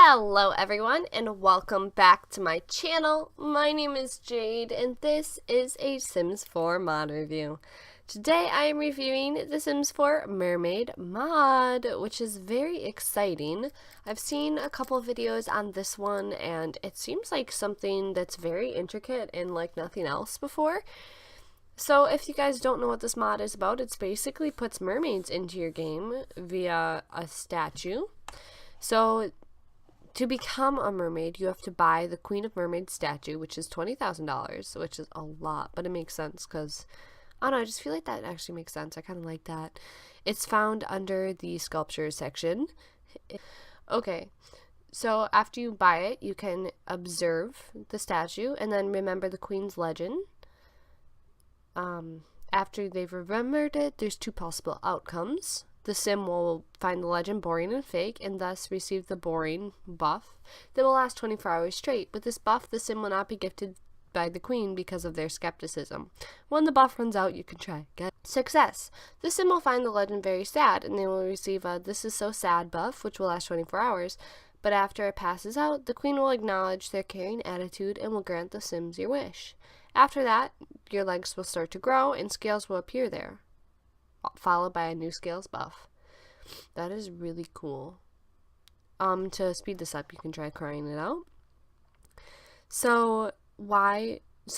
Hello everyone and welcome back to my channel. My name is Jade and this is a Sims 4 mod review. Today I am reviewing the Sims 4 Mermaid mod, which is very exciting. I've seen a couple videos on this one and it seems like something that's very intricate and like nothing else before. So if you guys don't know what this mod is about, it's basically puts mermaids into your game via a statue. So to become a mermaid, you have to buy the Queen of Mermaids statue, which is $20,000, which is a lot, but it makes sense because, I don't know, I just feel like that actually makes sense. I kind of like that. It's found under the sculptures section. Okay, so after you buy it, you can observe the statue and then remember the Queen's legend. After they've remembered it, there's two possible outcomes. The sim will find the legend boring and fake and thus receive the boring buff that will last 24 hours straight. With this buff, the sim will not be gifted by the queen because of their skepticism. When the buff runs out, you can try again. Success. The sim will find the legend very sad and they will receive a "this is so sad" buff, which will last 24 hours. But after it passes out, the queen will acknowledge their caring attitude and will grant the sims your wish. After that, your legs will start to grow and scales will appear there, followed by a new scales buff. That is really cool. To speed this up, you can try crying it out. So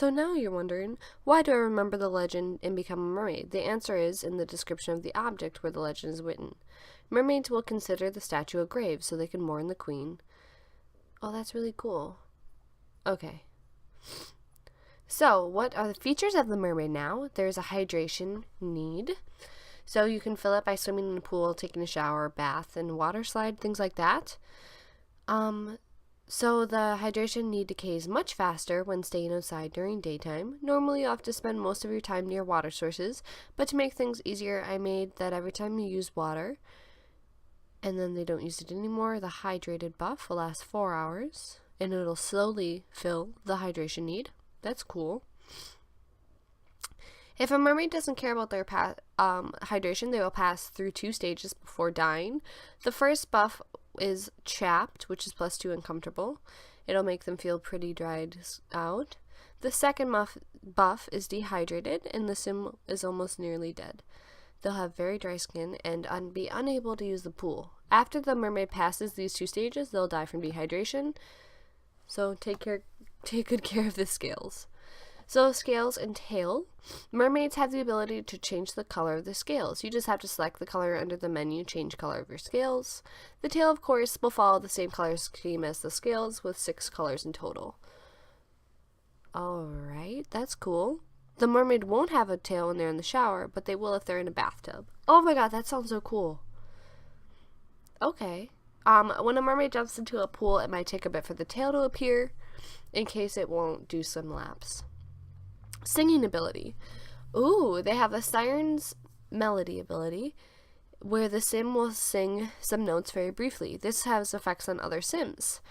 now you're wondering, why do I remember the legend and become a mermaid? The answer is in the description of the object where the legend is written. Mermaids will consider the statue a grave so they can mourn the queen. Oh, that's really cool. Okay. So, what are the features of the mermaid now? There's a hydration need. So you can fill it by swimming in a pool, taking a shower, bath, and water slide, things like that. So the hydration need decays much faster when staying outside during daytime. Normally you have to spend most of your time near water sources, but to make things easier, I made that every time you use water, and then they don't use it anymore, the hydrated buff will last 4 hours, and it'll slowly fill the hydration need. That's cool. If a mermaid doesn't care about their hydration, they will pass through 2 stages before dying. The first buff is chapped, which is +2 uncomfortable. It'll make them feel pretty dried out. The second buff is dehydrated, and the sim is almost nearly dead. They'll have very dry skin and be unable to use the pool. After the mermaid passes these 2 stages, they'll die from dehydration. So take good care of the scales. So scales and tail. Mermaids have the ability to change the color of the scales. You just have to select the color under the menu, change color of your scales. The tail, of course, will follow the same color scheme as the scales with 6 colors in total. Alright, that's cool. The mermaid won't have a tail when they're in the shower, but they will if they're in a bathtub. Oh my god, that sounds so cool. Okay. When a mermaid jumps into a pool, it might take a bit for the tail to appear, in case it won't do swim laps. Singing ability. Ooh, they have a siren's melody ability where the sim will sing some notes very briefly. This has effects on other sims.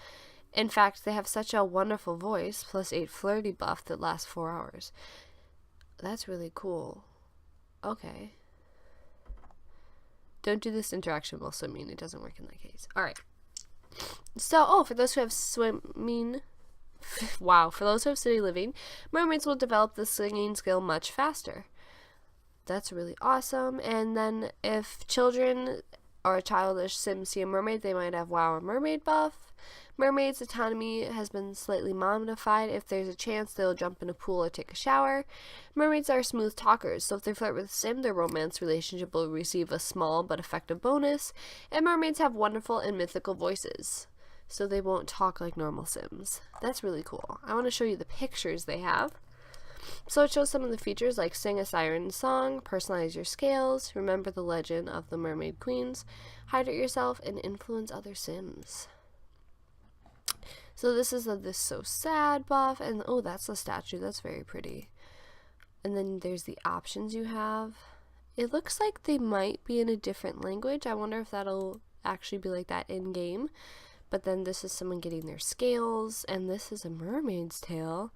In fact, they have such a wonderful voice, +8 flirty buff that lasts 4 hours. That's really cool. Okay. Don't do this interaction while swimming. It doesn't work in that case. Alright. So, for those who have swimming... Wow, for those who have city living, mermaids will develop the singing skill much faster. That's really awesome. And then if children or a childish sim see a mermaid, they might have wow or mermaid buff. Mermaids' autonomy has been slightly modified. If there's a chance, they'll jump in a pool or take a shower. Mermaids are smooth talkers, so if they flirt with a sim, their romance relationship will receive a small but effective bonus. And mermaids have wonderful and mythical voices, so they won't talk like normal sims. That's really cool. I want to show you the pictures they have. So it shows some of the features like sing a siren song, personalize your scales, remember the legend of the mermaid queens, hydrate yourself, and influence other sims. So this is the "this so sad" buff, and oh, that's the statue. That's very pretty. And then there's the options you have. It looks like they might be in a different language. I wonder if that'll actually be like that in game. But then this is someone getting their scales, and this is a mermaid's tail.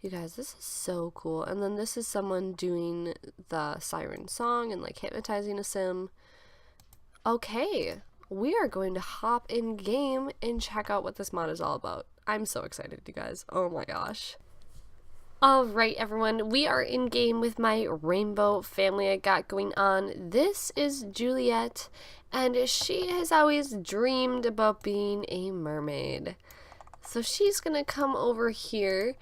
You guys, this is so cool. And then this is someone doing the siren song and like hypnotizing a sim. Okay, we are going to hop in game and check out what this mod is all about. I'm so excited, you guys. Oh my gosh. Alright everyone, we are in game with my rainbow family I got going on. This is Juliet, and she has always dreamed about being a mermaid. So she's gonna come over here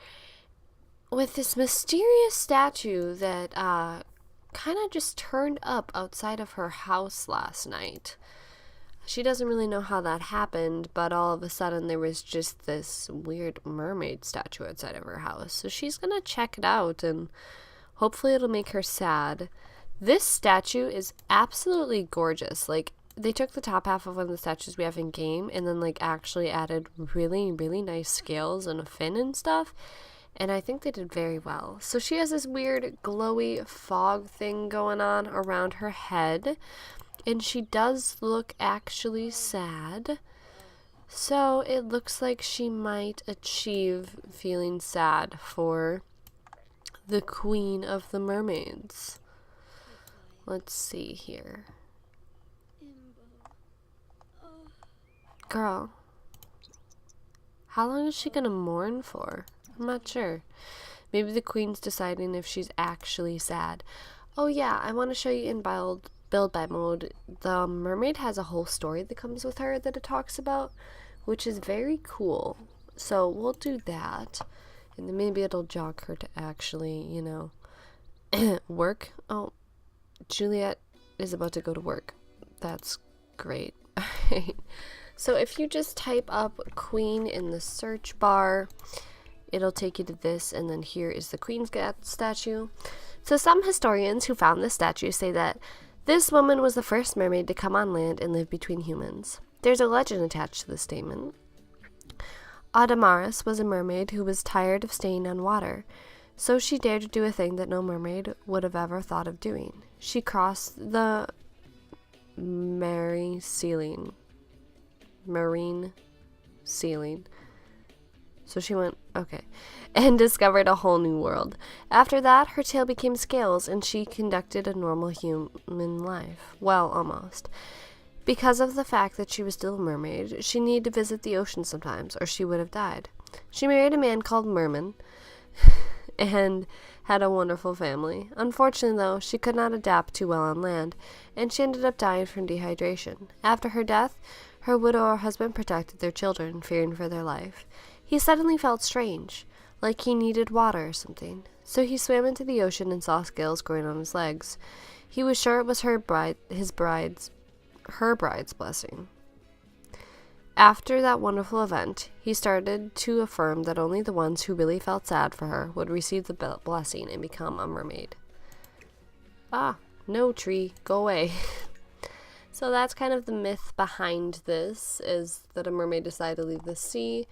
with this mysterious statue that kind of just turned up outside of her house last night. She doesn't really know how that happened, but all of a sudden there was just this weird mermaid statue outside of her house. So she's gonna check it out and hopefully it'll make her sad. This statue is absolutely gorgeous. Like, they took the top half of one of the statues we have in game and then like actually added really, really nice scales and a fin and stuff. And I think they did very well. So she has this weird glowy fog thing going on around her head. And she does look actually sad. So it looks like she might achieve feeling sad for the Queen of the Mermaids. Let's see here. Girl, how long is she gonna mourn for? I'm not sure. Maybe the Queen's deciding if she's actually sad. Oh yeah, I want to show you in build by mode. The mermaid has a whole story that comes with her that it talks about, which is very cool. So we'll do that, and then maybe it'll jog her to actually, you know, work. Oh, Juliet is about to go to work. That's great. Alright. So if you just type up Queen in the search bar, it'll take you to this, and then here is the Queen's statue. So some historians who found this statue say that this woman was the first mermaid to come on land and live between humans. There's a legend attached to this statement. Adamaris was a mermaid who was tired of staying on water, so she dared to do a thing that no mermaid would have ever thought of doing. She crossed the marine ceiling. So she went, okay, and discovered a whole new world. After that, her tail became scales, and she conducted a normal human life. Well, almost. Because of the fact that she was still a mermaid, she needed to visit the ocean sometimes, or she would have died. She married a man called MERMAID, and had a wonderful family. Unfortunately, though, she could not adapt too well on land, and she ended up dying from dehydration. After her death, her widower husband protected their children, fearing for their life. He suddenly felt strange, like he needed water or something. So he swam into the ocean and saw scales growing on his legs. He was sure it was her bride's blessing. After that wonderful event, he started to affirm that only the ones who really felt sad for her would receive the blessing and become a mermaid. Ah, no tree, go away. So that's kind of the myth behind this, is that a mermaid decided to leave the sea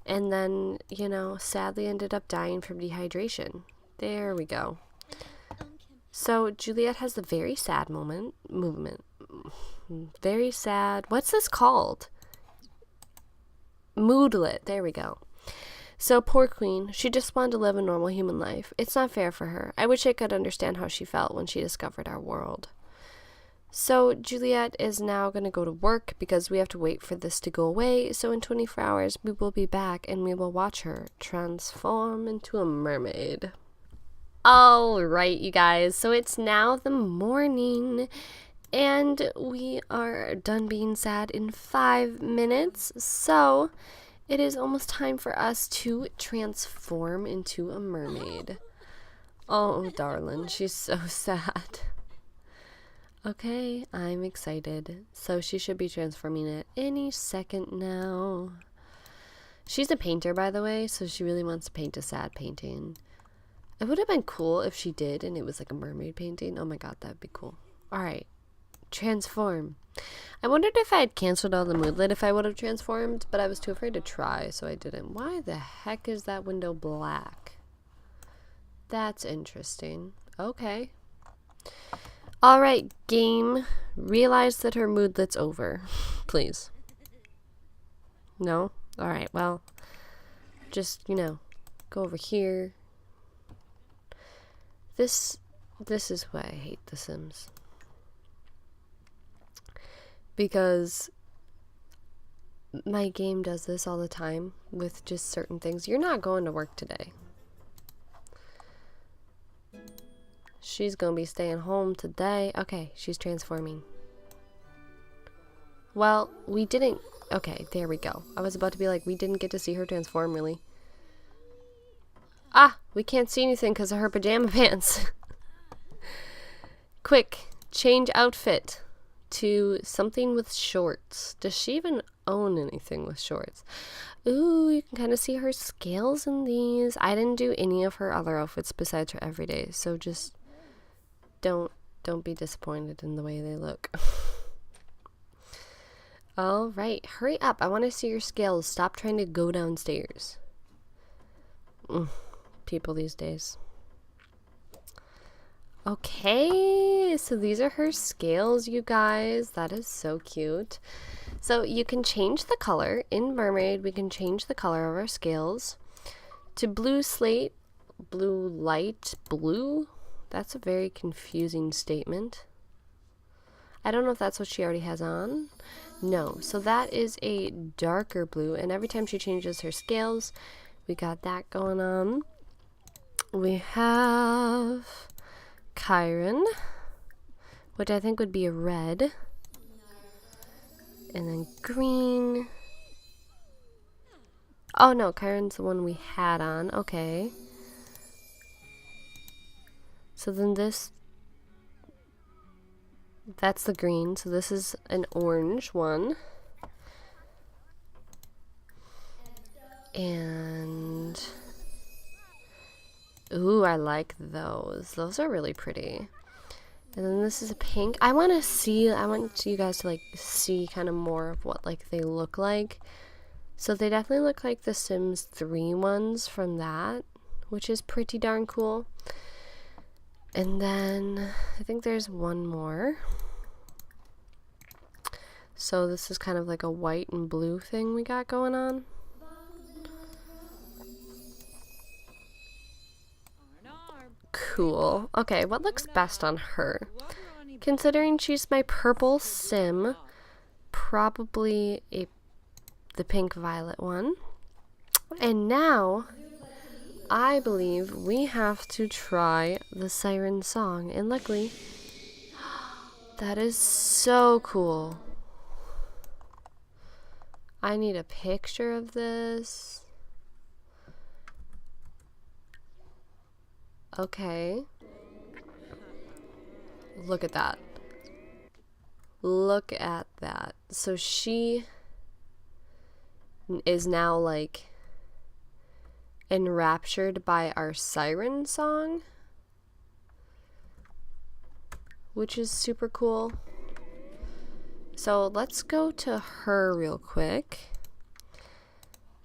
and then, you know, sadly ended up dying from dehydration. There we go. So Juliet has the very sad movement. Very sad. What's this called? Moodlet. There we go. So poor Queen, she just wanted to live a normal human life. It's not fair for her. I wish I could understand how she felt when she discovered our world. So Juliet is now going to go to work because we have to wait for this to go away. So in 24 hours, we will be back and we will watch her transform into a mermaid. Alright, you guys. So it's now the morning and we are done being sad in 5 minutes. So it is almost time for us to transform into a mermaid. Oh, darling, she's so sad. Okay, I'm excited. So she should be transforming it any second now. She's a painter, by the way, so she really wants to paint a sad painting. It would have been cool if she did and it was like a mermaid painting. Oh my god, that'd be cool. Alright, transform. I wondered if I had canceled all the moodlet if I would have transformed, but I was too afraid to try, so I didn't. Why the heck is that window black? That's interesting. Okay. Alright, game. Realize that her moodlet's over. Please. No? Alright, well. Just, you know, go over here. This is why I hate The Sims. Because My game does this all the time with just certain things. You're not going to work today. She's gonna be staying home today. Okay, she's transforming. Well, we didn't... Okay, there we go. I was about to be like, we didn't get to see her transform, really. Ah, we can't see anything because of her pajama pants. Quick, change outfit to something with shorts. Does she even own anything with shorts? Ooh, you can kind of see her scales in these. I didn't do any of her other outfits besides her everyday, so just don't be disappointed in the way they look. All right, hurry up. I want to see your scales. Stop trying to go downstairs. People these days. Okay, so these are her scales, you guys. That is so cute. So you can change the color. In Mermaid, we can change the color of our scales to blue slate, blue light blue. That's a very confusing statement. I don't know if that's what she already has on. No, so that is a darker blue, and every time she changes her scales, we got that going on. We have Kyron, which I think would be a red, and then green. Oh no, Kyron's the one we had on. Okay. So then that's the green, so this is an orange one. And ooh, I like those. Those are really pretty. And then this is a pink. I want you guys to like see kind of more of what like they look like. So they definitely look like the Sims 3 ones from that, which is pretty darn cool. And then I think there's one more. So this is kind of like a white and blue thing we got going on. Cool. Okay, what looks best on her? Considering she's my purple Sim, probably the pink violet one. And now I believe we have to try the siren song, and luckily that is so cool. I need a picture of this. Okay. Look at that. Look at that. So she is now like enraptured by our siren song, which is super cool. So let's go to her real quick.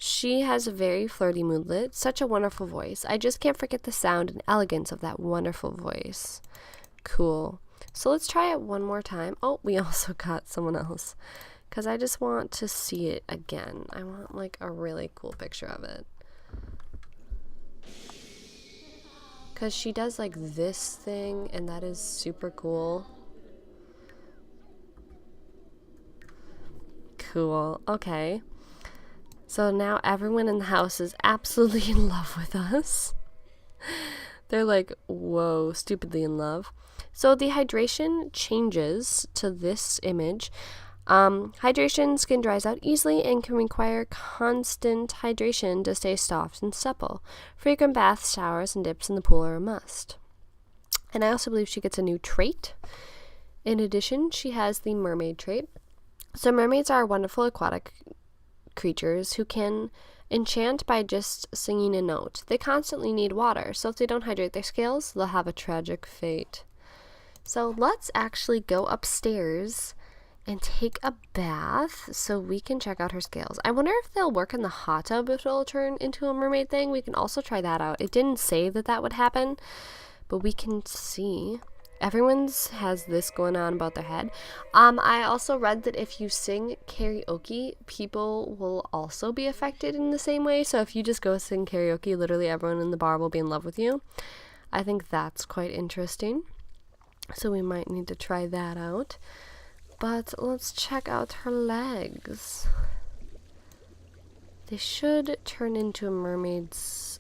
She has a very flirty moodlet, such a wonderful voice. I just can't forget the sound and elegance of that wonderful voice. Cool. So let's try it one more time. Oh, we also got someone else, because I just want to see it again. I want like a really cool picture of it. Because she does like this thing, and that is super cool. Cool. Okay. So now everyone in the house is absolutely in love with us. They're like, whoa, stupidly in love. So the hydration changes to this image. Hydration, skin dries out easily and can require constant hydration to stay soft and supple. Frequent baths, showers, and dips in the pool are a must. And I also believe she gets a new trait. In addition, she has the mermaid trait. So mermaids are wonderful aquatic creatures who can enchant by just singing a note. They constantly need water, so if they don't hydrate their scales, they'll have a tragic fate. So let's actually go upstairs and take a bath so we can check out her scales. I wonder if they'll work in the hot tub if it'll turn into a mermaid thing. We can also try that out. It didn't say that that would happen, but we can see. Everyone's has this going on about their head. I also read that if you sing karaoke, people will also be affected in the same way. So if you just go sing karaoke, literally everyone in the bar will be in love with you. I think that's quite interesting. So we might need to try that out. But let's check out her legs. They should turn into a mermaid's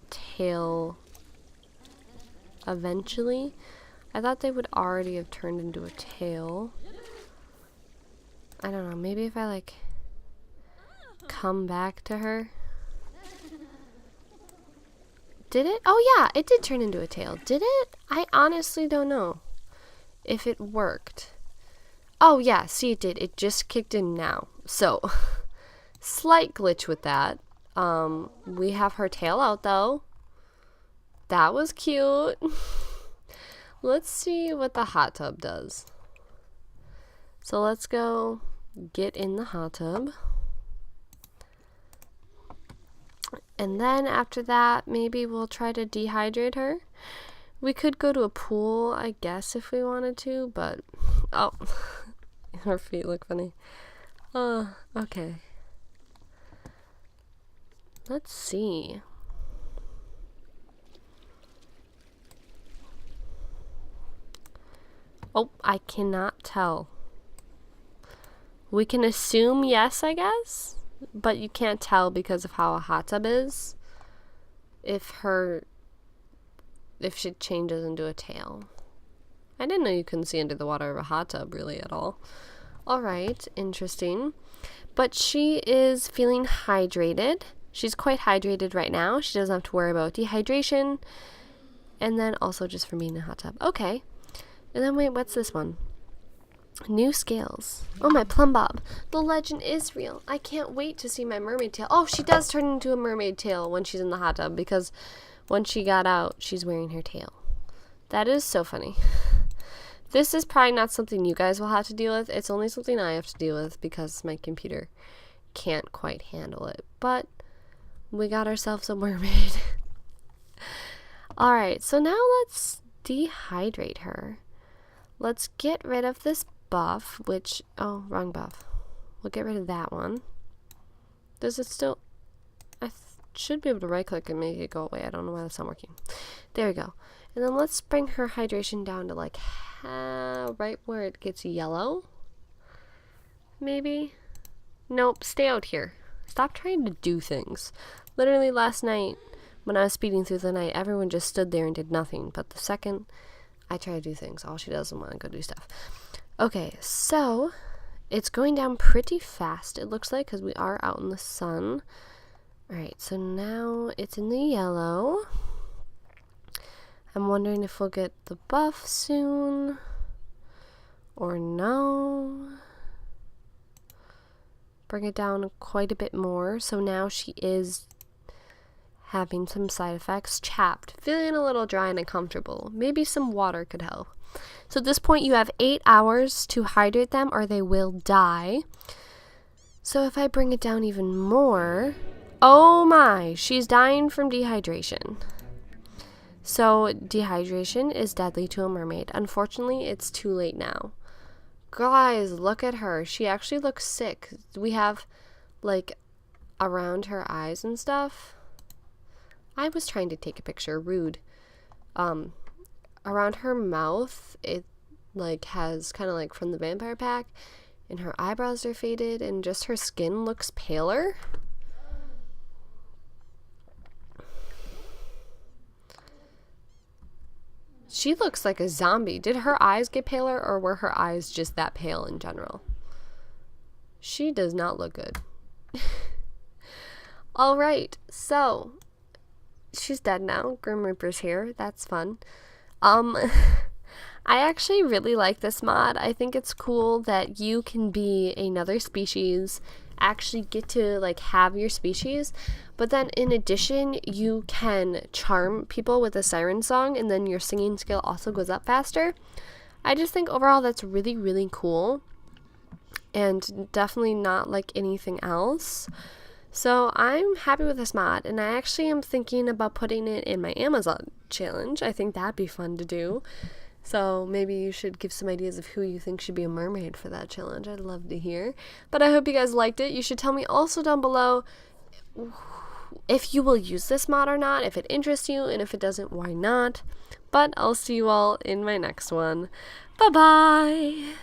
tail eventually. I thought they would already have turned into a tail. I don't know, maybe if I like come back to her. Did it? Oh yeah, it did turn into a tail. Did it? I honestly don't know if it worked. Oh yeah, see it did. It just kicked in now. So, slight glitch with that. We have her tail out though. That was cute. Let's see what the hot tub does. So let's go get in the hot tub. And then after that, maybe we'll try to dehydrate her. We could go to a pool, I guess, if we wanted to, but... Oh, her feet look funny. Okay. Let's see. Oh, I cannot tell. We can assume yes, I guess, but you can't tell because of how a hot tub is. If she changes into a tail. I didn't know you couldn't see under the water of a hot tub really at all. Alright, interesting. But she is feeling hydrated. She's quite hydrated right now. She doesn't have to worry about dehydration. And then also just for being in a hot tub. Okay. And then wait, what's this one? New scales. Oh, my plumb bob. The legend is real. I can't wait to see my mermaid tail. Oh, she does turn into a mermaid tail when she's in the hot tub because when she got out, she's wearing her tail. That is so funny. This is probably not something you guys will have to deal with. It's only something I have to deal with because my computer can't quite handle it. But we got ourselves a mermaid. Alright, so now let's dehydrate her. Let's get rid of this buff, which... Oh, wrong buff. We'll get rid of that one. Does it still... I should be able to right-click and make it go away. I don't know why that's not working. There we go. And then let's bring her hydration down to like right where it gets yellow. Maybe? Nope, stay out here. Stop trying to do things. Literally last night, when I was speeding through the night, everyone just stood there and did nothing. But the second I try to do things, all she does is want to go do stuff. Okay, so it's going down pretty fast, it looks like, because we are out in the sun. Alright, so now it's in the yellow. I'm wondering if we'll get the buff soon or no. Bring it down quite a bit more. So now she is having some side effects. Chapped, feeling a little dry and uncomfortable. Maybe some water could help. So at this point you have 8 hours to hydrate them or they will die. So if I bring it down even more, oh my, she's dying from dehydration. So dehydration is deadly to a mermaid. Unfortunately, it's too late now. Guys, look at her. She actually looks sick. We have like around her eyes and stuff. I was trying to take a picture, rude. Around her mouth, it like has kind of like from the vampire pack, and her eyebrows are faded and just her skin looks paler. She looks like a zombie. Did her eyes get paler or were her eyes just that pale in general? She does not look good. Alright, so she's dead now. Grim Reaper's here. That's fun. I actually really like this mod. I think it's cool that you can be another species, actually get to like have your species, but then in addition you can charm people with a siren song and then your singing skill also goes up faster. I just think overall that's really, really cool and definitely not like anything else. So I'm happy with this mod, and I actually am thinking about putting it in my Amazon challenge. I think that'd be fun to do. So maybe you should give some ideas of who you think should be a mermaid for that challenge. I'd love to hear. But I hope you guys liked it. You should tell me also down below if you will use this mod or not, if it interests you, and if it doesn't, why not. But I'll see you all in my next one. Bye-bye!